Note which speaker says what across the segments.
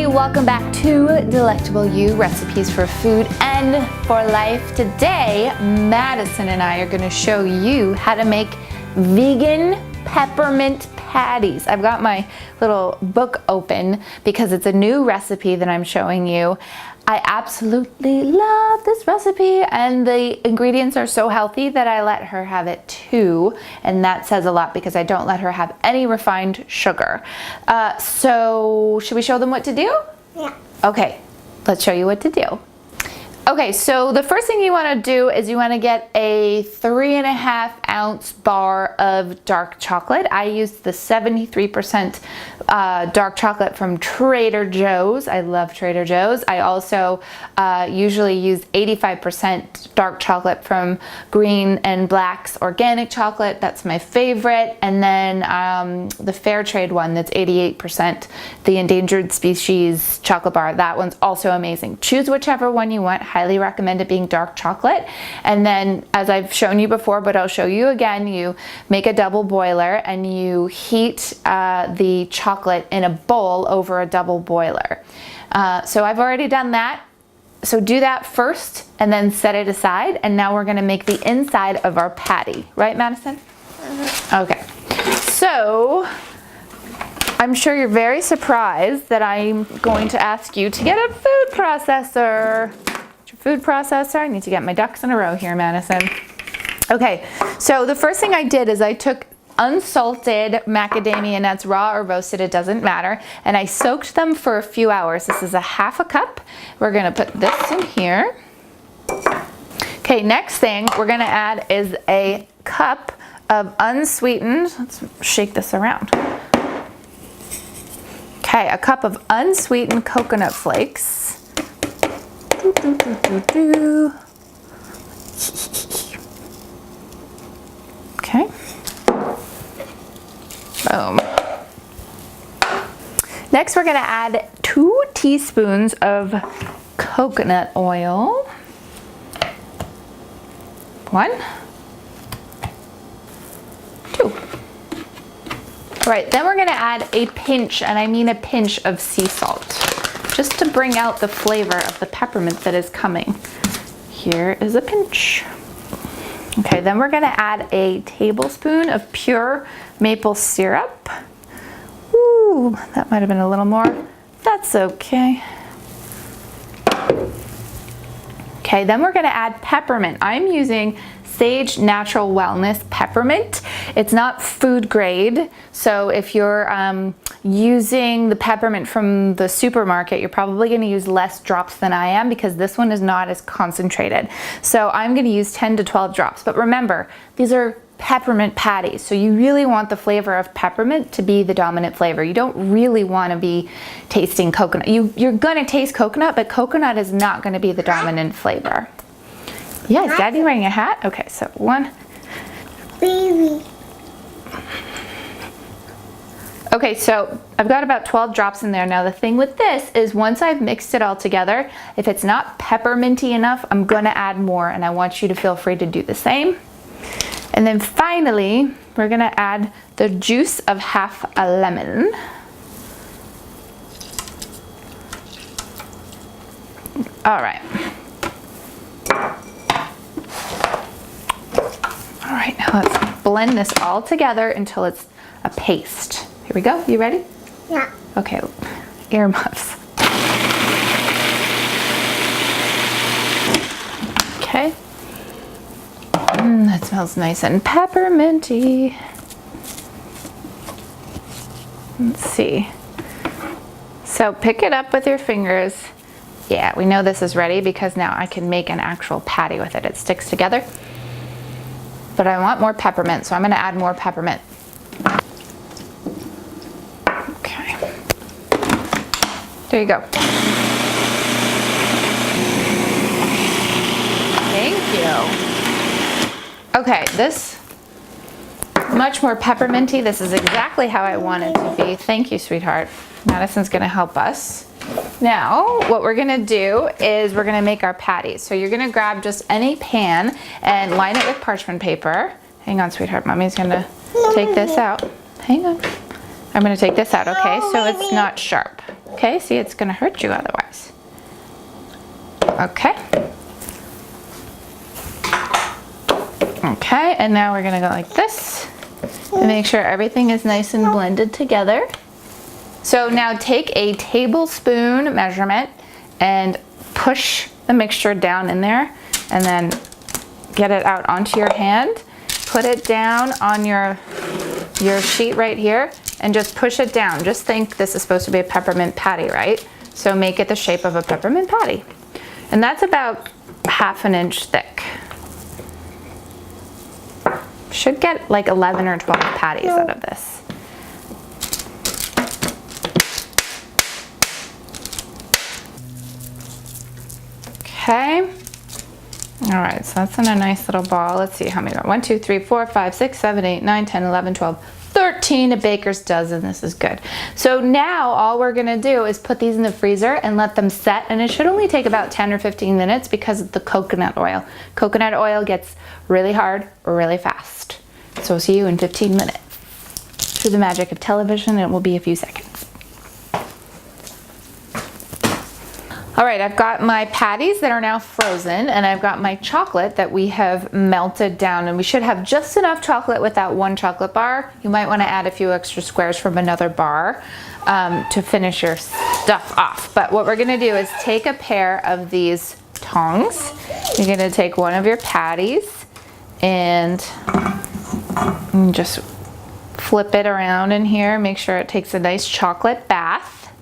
Speaker 1: welcome back to Delectable You, recipes for food and for life. Today, Madison and I are going to show you how to make vegan peppermint patties. I've got my little book open because it's a new recipe that I'm showing you. I absolutely love this recipe, and the ingredients are so healthy that I let her have it too, and that says a lot because I don't let her have any refined sugar. So should we show them what to do?
Speaker 2: Yeah.
Speaker 1: Okay, let's show you what to do. Okay, so the first thing you want to do is you want to get a 3.5 ounce bar of dark chocolate. I used the 73% dark chocolate from Trader Joe's. I love Trader Joe's. I also usually use 85% dark chocolate from Green and Black's organic chocolate. That's my favorite. And then the fair trade one that's 88%, the Endangered Species chocolate bar. That one's also amazing. Choose whichever one you want. Highly recommend it being dark chocolate. And then, as I've shown you before, but I'll show you again, you make a double boiler and you heat the chocolate in a bowl over a double boiler. So I've already done that. So do that first and then set it aside. And now we're going to make the inside of our patty. Right, Madison? Okay. So I'm sure you're very surprised that I'm going to ask you to get a food processor. Food processor. I need to get my ducks in a row here, Madison. Okay, so the first thing I did is I took unsalted macadamia nuts, raw or roasted, it doesn't matter, and I soaked them for a few hours. This is a half a cup. We're gonna put this in here. Okay, next thing we're gonna add is a cup of unsweetened, let's shake this around. Okay, a cup of unsweetened coconut flakes. Okay. Boom. Next, we're going to add 2 teaspoons of coconut oil. 1, 2. All right, then we're going to add a pinch, and I mean a pinch of sea salt, just to bring out the flavor of the peppermint that is coming. Here is a pinch. Okay, then we're gonna add a tablespoon of pure maple syrup. Ooh, that might have been a little more. That's okay. Okay, then we're gonna add peppermint. I'm using Saje Natural Wellness peppermint. It's not food grade, so if you're using the peppermint from the supermarket, you're probably going to use less drops than I am because this one is not as concentrated. So I'm going to use 10 to 12 drops. But remember, these are peppermint patties, so you really want the flavor of peppermint to be the dominant flavor. You don't really want to be tasting coconut. You're going to taste coconut, but coconut is not going to be the dominant flavor. Yeah, is Daddy wearing a hat? Okay, so 1.
Speaker 2: Baby.
Speaker 1: Okay, so I've got about 12 drops in there. Now the thing with this is once I've mixed it all together, if it's not pepperminty enough, I'm gonna add more, and I want you to feel free to do the same. And then finally, we're gonna add the juice of half a lemon. All right. All right, now let's blend this all together until it's a paste. Here we go. You ready?
Speaker 2: Yeah.
Speaker 1: Okay, earmuffs. Okay. That smells nice and pepperminty. Let's see. So pick it up with your fingers. Yeah, we know this is ready because now I can make an actual patty with it. It sticks together. But I want more peppermint, so I'm going to add more peppermint. Okay. There you go. Thank you. Okay, this much more pepperminty. This is exactly how I want it to be. Thank you, sweetheart. Madison's going to help us. Now, what we're gonna do is we're gonna make our patties. So you're gonna grab just any pan and line it with parchment paper. Hang on, sweetheart, mommy's gonna take this out. Hang on. I'm gonna take this out, okay? So it's not sharp. okay? See, it's gonna hurt you otherwise. Okay. Okay, and now we're gonna go like this and make sure everything is nice and blended together. So now take a tablespoon measurement and push the mixture down in there, and then get it out onto your hand. Put it down on your sheet right here and just push it down. Just think this is supposed to be a peppermint patty, right? So make it the shape of a peppermint patty. And that's about 1/2 inch thick. Should get like 11 or 12 patties out of this. Okay. All right, so that's in a nice little ball. Let's see how many are. 1, 2, 3, 4, 5, 6, 7, 8, 9, 10, 11, 12, 13, a baker's dozen. This is good. So now all we're gonna do is put these in the freezer and let them set, and it should only take about 10 or 15 minutes because of the coconut oil. Coconut oil gets really hard really fast. So see you in 15 minutes. Through the magic of television, it will be a few seconds. All right, I've got my patties that are now frozen, and I've got my chocolate that we have melted down, and we should have just enough chocolate with that 1 chocolate bar. You might want to add a few extra squares from another bar to finish your stuff off. But what we're gonna do is take a pair of these tongs. You're gonna take one of your patties and just flip it around in here. Make sure it takes a nice chocolate bath.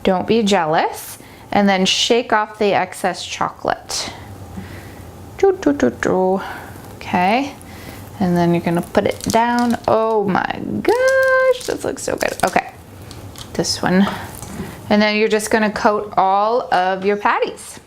Speaker 1: Don't be jealous. And then shake off the excess chocolate. Okay, and then you're gonna put it down. Oh my gosh, this looks so good. Okay, this one. And then you're just gonna coat all of your patties.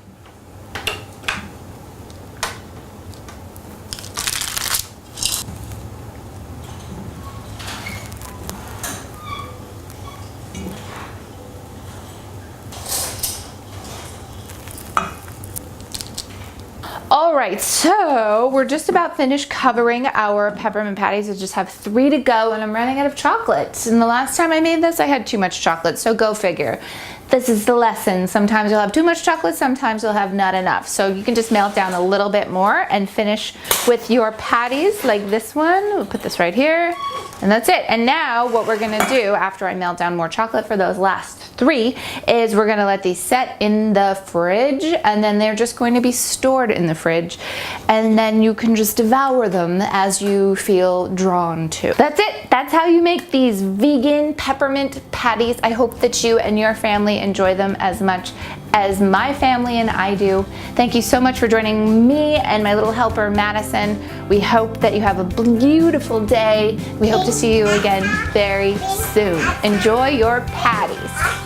Speaker 1: All right, so we're just about finished covering our peppermint patties. I just have 3 to go, and I'm running out of chocolate. And the last time I made this, I had too much chocolate, so go figure. This is the lesson. Sometimes you'll have too much chocolate, sometimes you'll have not enough. So you can just melt down a little bit more and finish with your patties like this one. We'll put this right here, and that's it. And now what we're gonna do after I melt down more chocolate for those last 3 is we're gonna let these set in the fridge, and then they're just going to be stored in the fridge, and then you can just devour them as you feel drawn to. That's it. That's how you make these vegan peppermint patties. I hope that you and your family enjoy them as much as my family and I do. Thank you so much for joining me and my little helper Madison. We hope that you have a beautiful day. We hope to see you again very soon. Enjoy your patties.